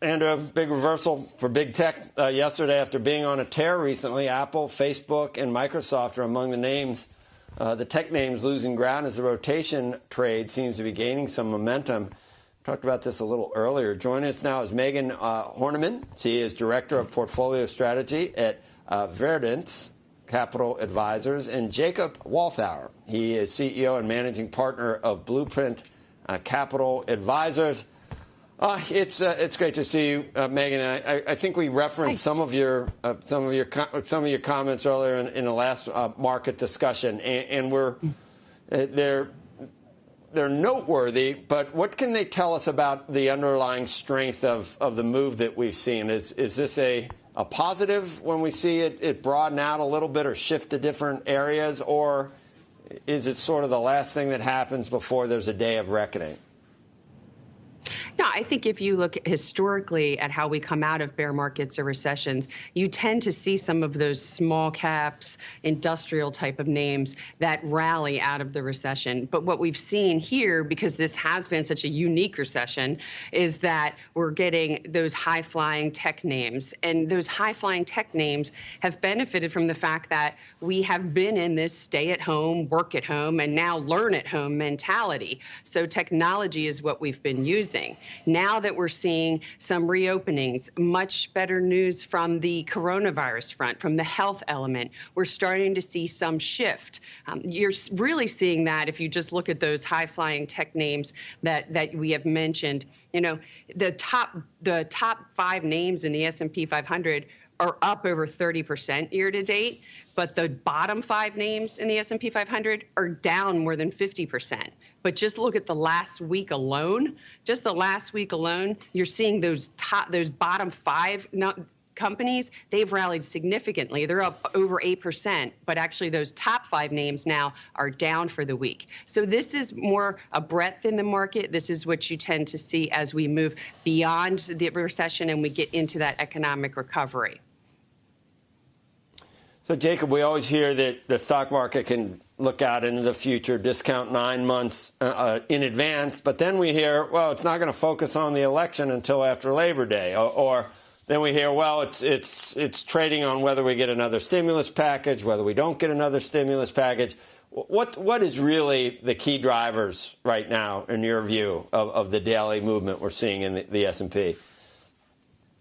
And a big reversal for big tech yesterday after being on a tear recently. Apple, Facebook, and Microsoft are among the names, the tech names losing ground as the rotation trade seems to be gaining some momentum. Talked about this a little earlier. Joining us now is Megan Horniman. She is Director of Portfolio Strategy at Verdant Capital Advisors, and Jacob Walthour. He is CEO and Managing Partner of Blueprint Capital Advisors. It's great to see you, Megan. I think we referenced some of your comments earlier in the last market discussion, and they're noteworthy. But what can they tell us about the underlying strength of the move that we've seen? Is this a positive when we see it broaden out a little bit or shift to different areas, or is it sort of the last thing that happens before there's a day of reckoning? No, I think if you look historically at how we come out of bear markets or recessions, you tend to see some of those small caps, industrial type of names that rally out of the recession. But what we've seen here, because this has been such a unique recession, is that we're getting those high-flying tech names. And those high-flying tech names have benefited from the fact that we have been in this stay-at-home, work-at-home, and now learn-at-home mentality. So technology is what we've been using. Now that we're seeing some reopenings, much better news from the coronavirus front, from the health element, we're starting to see some shift. You're really seeing that if you just look at those high-flying tech names that we have mentioned. You know, the top 5 names in the S&P 500 are up over 30% year to date, but the bottom 5 names in the S&P 500 are down more than 50%. But just look at the last week alone. Just the last week alone, you're seeing those bottom 5 companies, they've rallied significantly. They're up over 8%, but actually those top 5 names now are down for the week. So this is more a breadth in the market. This is what you tend to see as we move beyond the recession and we get into that economic recovery. So, Jacob, we always hear that the stock market can look out into the future, discount 9 months in advance, but then we hear, well, it's not going to focus on the election until after Labor Day, or then we hear, well, it's trading on whether we get another stimulus package, whether we don't get another stimulus package. What is really the key drivers right now, in your view, of the daily movement we're seeing in the S&P?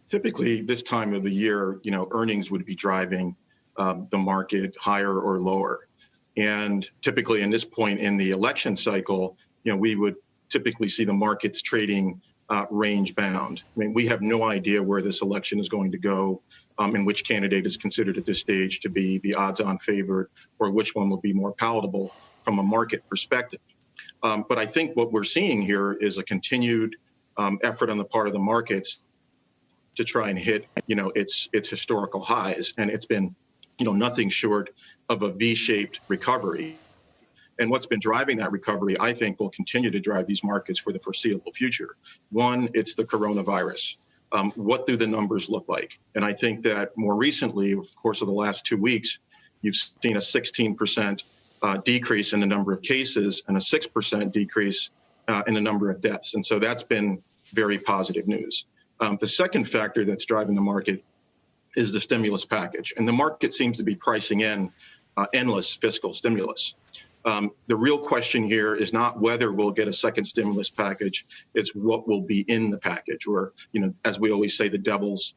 Typically, this time of the year, earnings would be driving the market higher or lower. And typically, in this point in the election cycle, we would typically see the markets trading range bound. I mean, we have no idea where this election is going to go, and which candidate is considered at this stage to be the odds-on favorite, or which one will be more palatable from a market perspective. But I think what we're seeing here is a continued effort on the part of the markets to try and hit, its historical highs, and it's been, nothing short of a V-shaped recovery. And what's been driving that recovery, I think, will continue to drive these markets for the foreseeable future. One, it's the coronavirus. What do the numbers look like? And I think that more recently, over the course of the last 2 weeks, you've seen a 16% decrease in the number of cases and a 6% decrease in the number of deaths. And so that's been very positive news. The second factor that's driving the market is the stimulus package. And the market seems to be pricing in endless fiscal stimulus. The real question here is not whether we'll get a second stimulus package, it's what will be in the package, or, as we always say, the devil's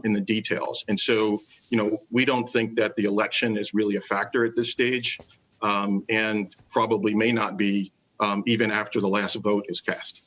in the details. And so, we don't think that the election is really a factor at this stage, and probably may not be even after the last vote is cast.